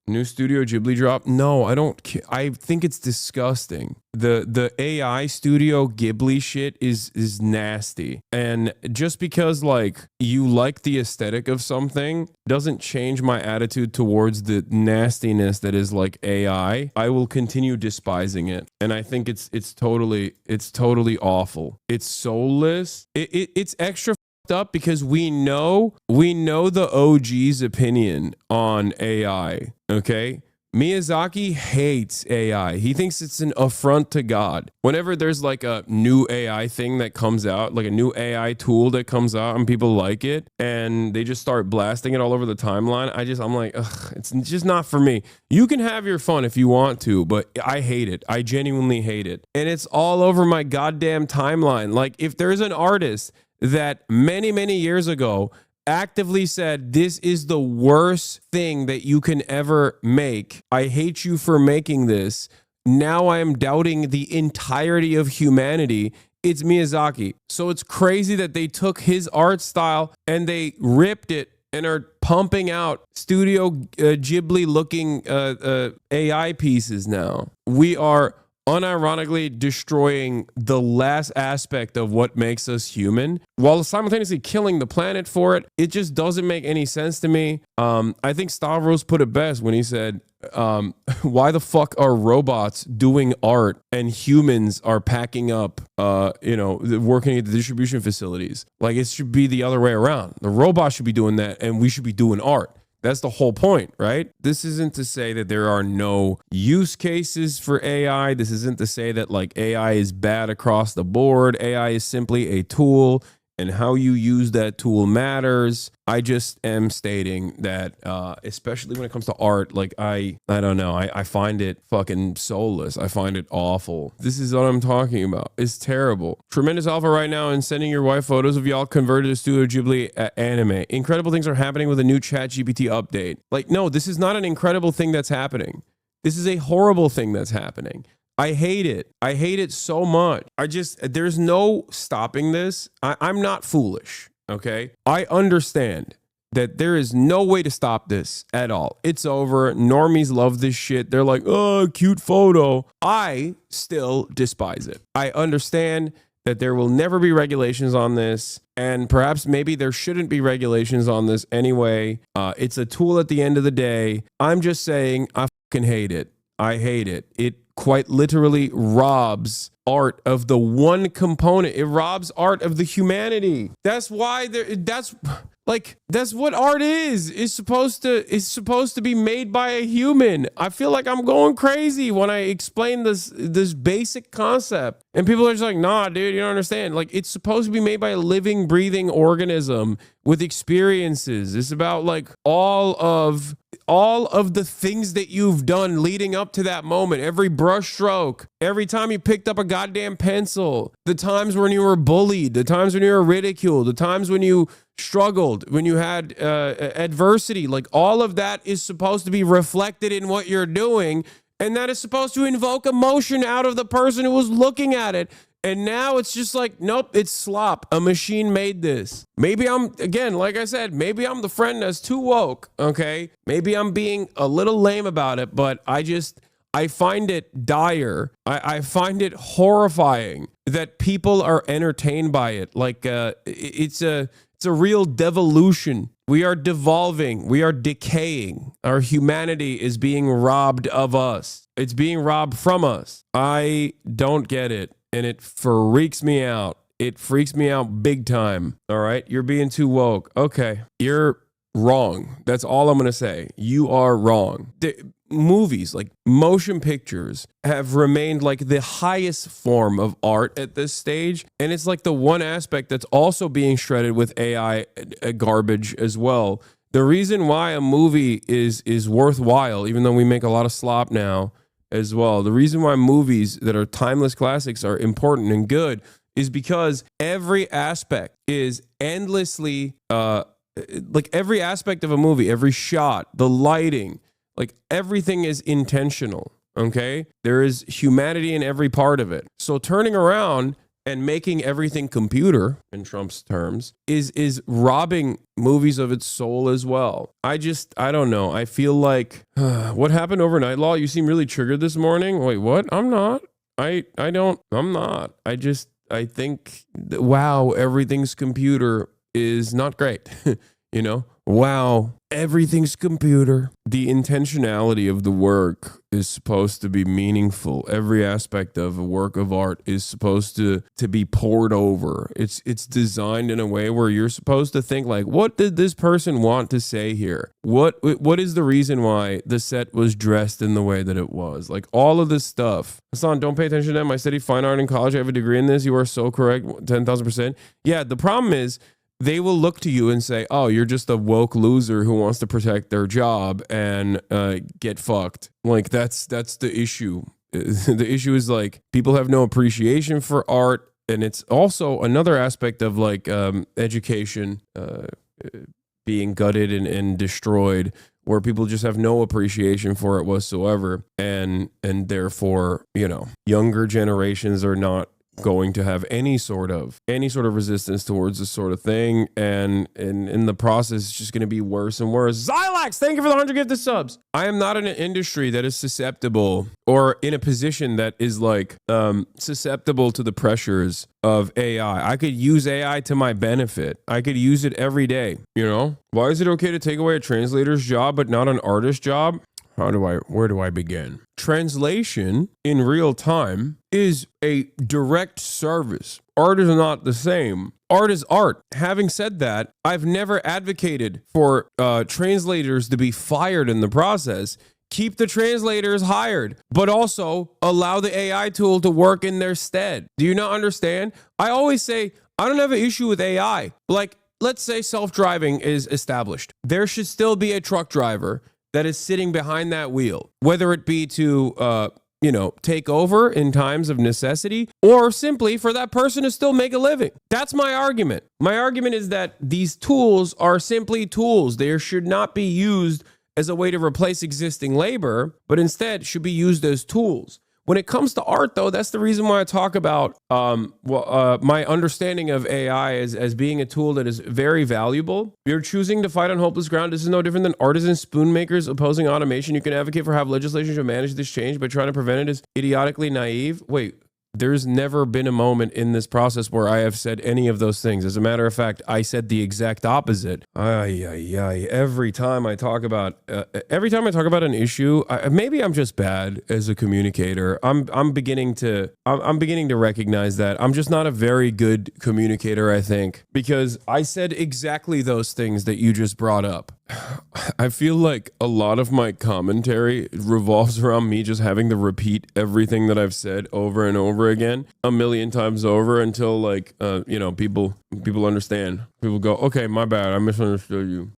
New Studio Ghibli drop? No, I don't. I think it's disgusting. The AI Studio Ghibli shit is nasty. And just because like you like the aesthetic of something doesn't change my attitude towards the nastiness that is like AI. I will continue despising it. And I think it's totally awful. It's soulless. It's extra up because we know the OG's opinion on AI. Okay, Miyazaki hates AI. He thinks it's an affront to God. Whenever there's like a new AI thing that comes out, like a new AI tool that comes out and people like it and they just start blasting it all over the timeline, I'm like, ugh, it's just not for me. You can have your fun if you want to, but I hate it. I genuinely hate it. And it's all over my goddamn timeline. Like if there's an artist that many years ago actively said, this is the worst thing that you can ever make. I hate you for making this. Now I am doubting the entirety of humanity. It's Miyazaki. So it's crazy that they took his art style and they ripped it and are pumping out Studio Ghibli looking AI pieces now. We are unironically destroying the last aspect of what makes us human while simultaneously killing the planet for it. It just doesn't make any sense to me. I think Stavros put it best when he said, why the fuck are robots doing art and humans are packing up, working at the distribution facilities? Like it should be the other way around. The robots should be doing that and we should be doing art. That's the whole point, right? This isn't to say that there are no use cases for AI. This isn't to say that like AI is bad across the board. AI is simply a tool and how you use that tool matters. I just am stating that, especially when it comes to art, like I don't know. I find it fucking soulless. I find it awful. This is what I'm talking about. It's terrible. Tremendous alpha right now and sending your wife photos of y'all converted to Studio Ghibli anime. Incredible things are happening with a new ChatGPT update. Like, no, this is not an incredible thing that's happening. This is a horrible thing that's happening. I hate it. I hate it so much. There's no stopping this. I'm not foolish, okay? I understand that there is no way to stop this at all. It's over. Normies love this shit. They're like, oh, cute photo. I still despise it. I understand that there will never be regulations on this, and perhaps maybe there shouldn't be regulations on this anyway. It's a tool at the end of the day. I'm just saying I fucking hate it. I hate it. It quite literally robs art of the one component. It robs art of the humanity. That's why that's what art is. It's supposed to be made by a human. I feel like I'm going crazy when I explain this basic concept. And people are just like, nah, dude, you don't understand. Like, it's supposed to be made by a living, breathing organism with experiences. It's about like all of the things that you've done leading up to that moment. Every brush stroke, every time you picked up a goddamn pencil, the times when you were bullied, the times when you were ridiculed, the times when you struggled, when you had adversity. Like, all of that is supposed to be reflected in what you're doing. And that is supposed to invoke emotion out of the person who was looking at it. And now it's just like, nope, it's slop. A machine made this. Maybe like I said, maybe I'm the friend that's too woke, okay? Maybe I'm being a little lame about it, but I find it dire. I find it horrifying that people are entertained by it. Like, it's a real devolution. We are devolving. We are decaying. Our humanity is being robbed of us. It's being robbed from us. I don't get it. And it freaks me out. It freaks me out big time. All right. You're being too woke. Okay. You're wrong. That's all I'm going to say. You are wrong. Movies, like motion pictures, have remained like the highest form of art at this stage. And it's like the one aspect that's also being shredded with AI garbage as well. The reason why a movie is worthwhile, even though we make a lot of slop now as well, the reason why movies that are timeless classics are important and good is because every aspect is endlessly, like every aspect of a movie, every shot, the lighting, like everything is intentional, okay? There is humanity in every part of it. So turning around and making everything computer, in Trump's terms, is robbing movies of its soul as well. I don't know. I feel like what happened overnight, Law? You seem really triggered this morning. Wait, what? I'm not. I'm not. I think, wow, everything's computer is not great. You know, wow, everything's computer. The intentionality of the work is supposed to be meaningful. Every aspect of a work of art is supposed to be poured over. It's designed in a way where you're supposed to think like, what did this person want to say here? What is the reason why the set was dressed in the way that it was? Like all of this stuff. Hassan, don't pay attention to them. I studied fine art in college. I have a degree in this. You are so correct. 10,000%. Yeah, the problem is, they will look to you and say, oh, you're just a woke loser who wants to protect their job and get fucked. Like, that's the issue. The issue is like people have no appreciation for art. And it's also another aspect of like education being gutted and destroyed, where people just have no appreciation for it whatsoever. And therefore, you know, younger generations are not going to have any sort of resistance towards this sort of thing, and in the process it's just going to be worse and worse. Zylax, thank you for the 100 gifted subs. I am not in an industry that is susceptible or in a position that is like susceptible to the pressures of AI. I could use AI to my benefit. I could use it every day, you know? Why is it okay to take away a translator's job but not an artist's job? Where do I begin? Translation in real time is a direct service. Art is not the same. Art is art. Having said that, I've never advocated for translators to be fired in the process. Keep the translators hired, but also allow the AI tool to work in their stead. Do you not understand? I always say, I don't have an issue with AI. Like, let's say self-driving is established. There should still be a truck driver that is sitting behind that wheel, whether it be to, take over in times of necessity, or simply for that person to still make a living. That's my argument. My argument is that these tools are simply tools. They should not be used as a way to replace existing labor, but instead should be used as tools. When it comes to art, though, that's the reason why I talk about my understanding of AI as being a tool that is very valuable. You're choosing to fight on hopeless ground. This is no different than artisans, spoon makers opposing automation. You can advocate for have legislation to manage this change, but trying to prevent it is idiotically naive. Wait. There's never been a moment in this process where I have said any of those things. As a matter of fact, I said the exact opposite. Every time I talk about an issue, maybe I'm just bad as a communicator. I'm beginning to recognize that I'm just not a very good communicator, I think, because I said exactly those things that you just brought up. I feel like a lot of my commentary revolves around me just having to repeat everything that I've said over and over again, a million times over, until like people understand. People go, okay, my bad, I misunderstood you.